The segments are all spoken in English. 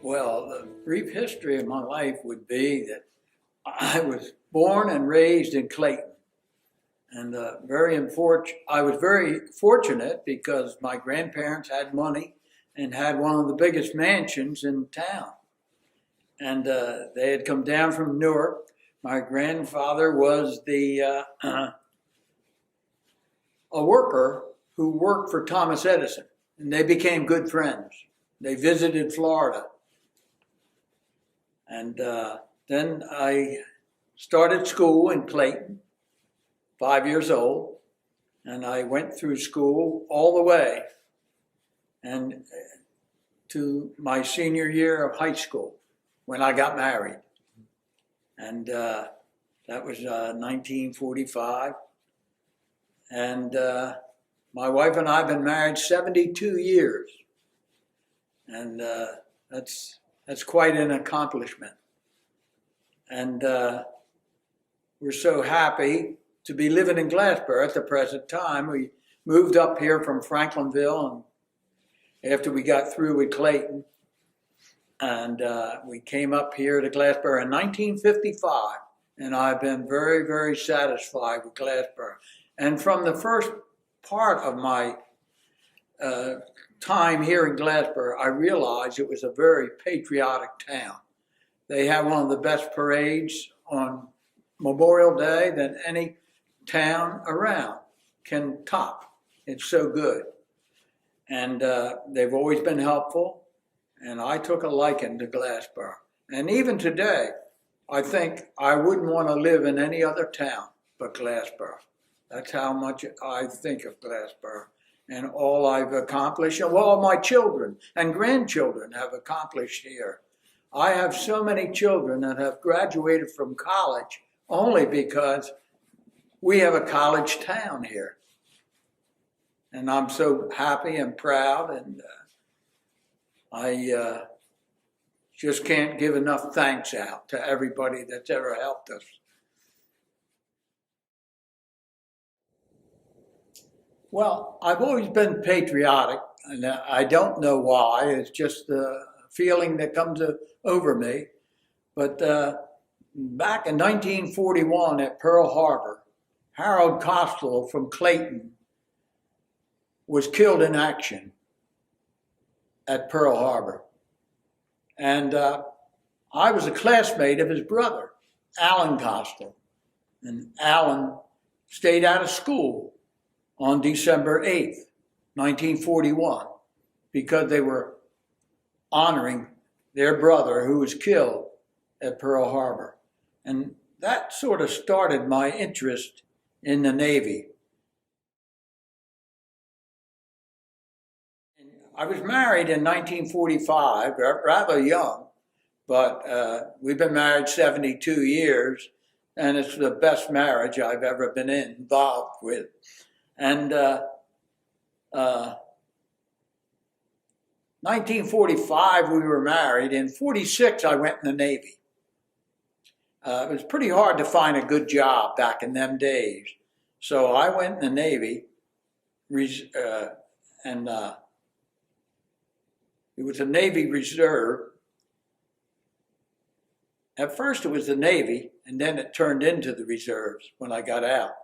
Well, the brief history of my life would be that I was born and raised in Clayton. And I was very fortunate because my grandparents had money and had one of the biggest mansions in town. And they had come down from Newark. My grandfather was a worker who worked for Thomas Edison, and they became good friends. They visited Florida. And then I started school in Clayton, 5 years old, and I went through school all the way and to my senior year of high school when I got married. And that was 1945. And my wife and I have been married 72 years. And that's quite an accomplishment. And we're so happy to be living in Glassboro at the present time. We moved up here from Franklinville and after we got through with Clayton. And we came up here to Glassboro in 1955. And I've been very, very satisfied with Glassboro. And from the first part of my time here in Glassboro, I realized it was a very patriotic town. They have one of the best parades on Memorial Day that any town around can top. It's so good. And they've always been helpful. And I took a liking to Glassboro. And even today, I think I wouldn't want to live in any other town but Glassboro. That's how much I think of Glassboro and all I've accomplished, and all my children and grandchildren have accomplished here. I have so many children that have graduated from college only because we have a college town here. And I'm so happy and proud, and I just can't give enough thanks out to everybody that's ever helped us. Well, I've always been patriotic, and I don't know why. It's just the feeling that comes over me. But back in 1941 at Pearl Harbor, Harold Costel from Clayton was killed in action at Pearl Harbor. And I was a classmate of his brother, Alan Costel. And Alan stayed out of school on December 8th, 1941, because they were honoring their brother who was killed at Pearl Harbor. And that sort of started my interest in the Navy. I was married in 1945, rather young, but we've been married 72 years, and it's the best marriage I've ever been involved with. And 1945 we were married. In 46 I went in the Navy. It was pretty hard to find a good job back in them days. So I went in the Navy, and it was a Navy Reserve. At first it was the Navy, and then it turned into the reserves when I got out.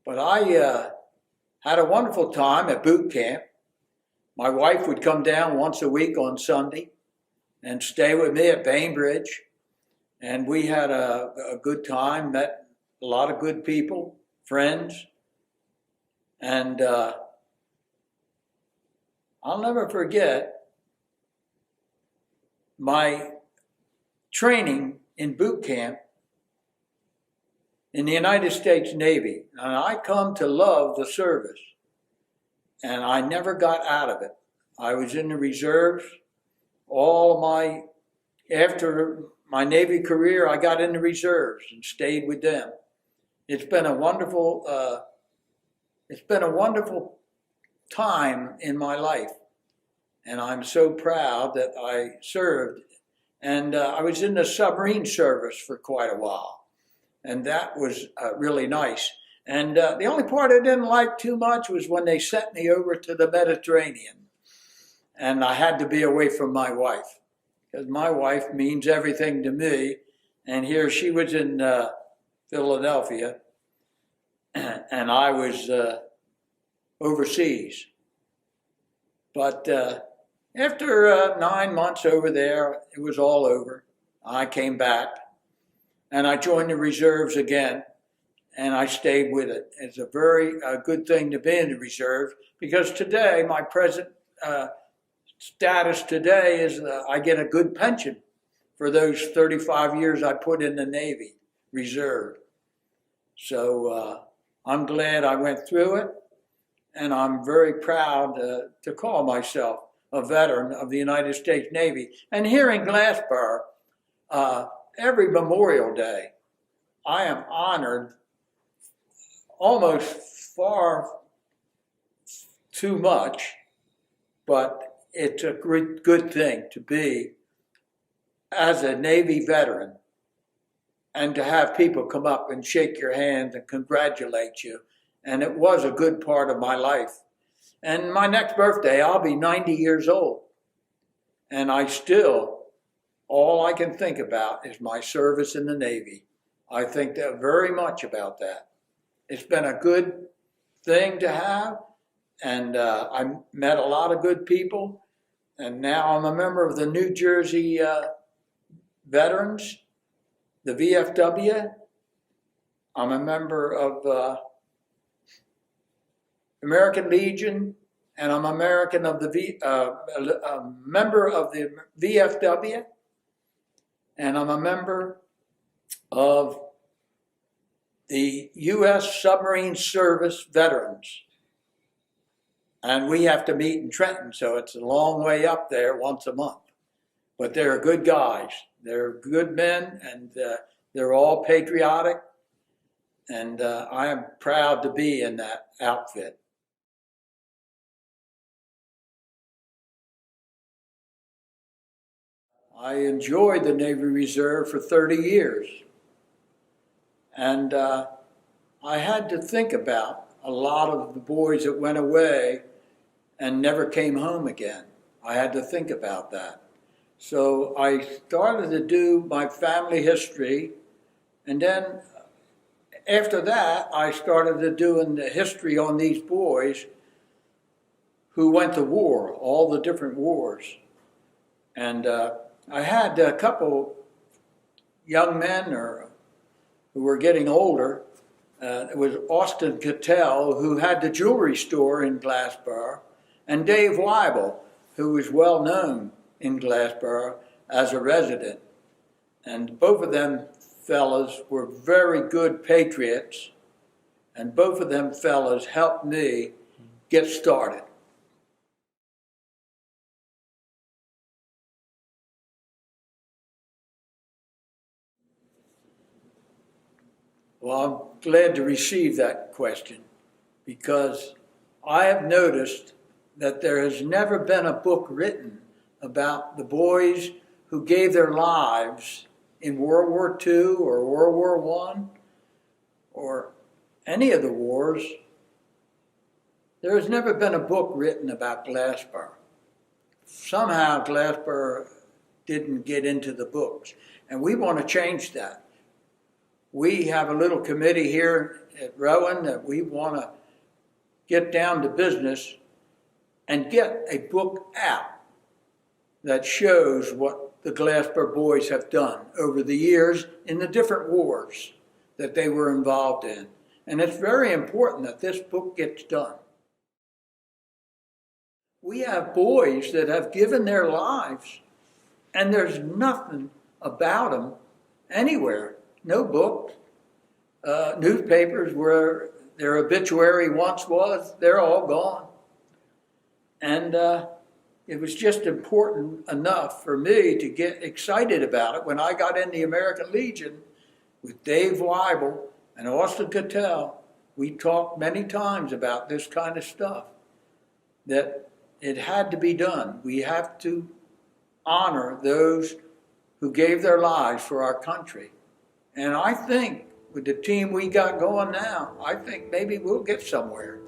But I had a wonderful time at boot camp. My wife would come down once a week on Sunday and stay with me at Bainbridge. And we had a good time, met a lot of good people, friends. And I'll never forget my training in boot camp in the United States Navy. And I come to love the service. And I never got out of it. I was in the reserves. After my Navy career, I got in the reserves and stayed with them. It's been a wonderful time in my life. And I'm so proud that I served. And I was in the submarine service for quite a while. And that was really nice. And the only part I didn't like too much was when they sent me over to the Mediterranean. And I had to be away from my wife. because my wife means everything to me. And here she was in Philadelphia, and I was overseas. But after 9 months over there, it was all over. I came back, and I joined the reserves again, and I stayed with it. It's a very good thing to be in the reserve, because today, my present status today is I get a good pension for those 35 years I put in the Navy Reserve. So I'm glad I went through it, and I'm very proud to call myself a veteran of the United States Navy. And here in Glassboro, every Memorial Day, I am honored almost far too much, but it's a good thing to be as a Navy veteran and to have people come up and shake your hand and congratulate you. And it was a good part of my life. And my next birthday, I'll be 90 years old. And all I can think about is my service in the Navy. I think that very much about that. It's been a good thing to have, and I met a lot of good people. And now I'm a member of the New Jersey Veterans, the VFW. I'm a member of American Legion, and I'm a member of the VFW, and I'm a member of the U.S. Submarine Service Veterans. And we have to meet in Trenton, so it's a long way up there once a month. But they're good guys. They're good men, and they're all patriotic. And I am proud to be in that outfit. I enjoyed the Navy Reserve for 30 years. And I had to think about a lot of the boys that went away and never came home again. I had to think about that. So I started to do my family history, and then after that, I started to doing the history on these boys who went to war, all the different wars. And I had a couple young men who were getting older. It was Austin Cattell, who had the jewelry store in Glassboro, and Dave Weibel, who was well known in Glassboro as a resident. And both of them fellas were very good patriots, and both of them fellas helped me get started. Well, I'm glad to receive that question, because I have noticed that there has never been a book written about the boys who gave their lives in World War II or World War I or any of the wars. There has never been a book written about Glassboro. Somehow Glassboro didn't get into the books, and we want to change that. We have a little committee here at Rowan that we want to get down to business and get a book out that shows what the Glassboro boys have done over the years in the different wars that they were involved in. And it's very important that this book gets done. We have boys that have given their lives, and there's nothing about them anywhere. No books, newspapers where their obituary once was, they're all gone. And it was just important enough for me to get excited about it when I got in the American Legion with Dave Weibel and Austin Cattell. We talked many times about this kind of stuff, that it had to be done. We have to honor those who gave their lives for our country. And I think with the team we got going now, I think maybe we'll get somewhere.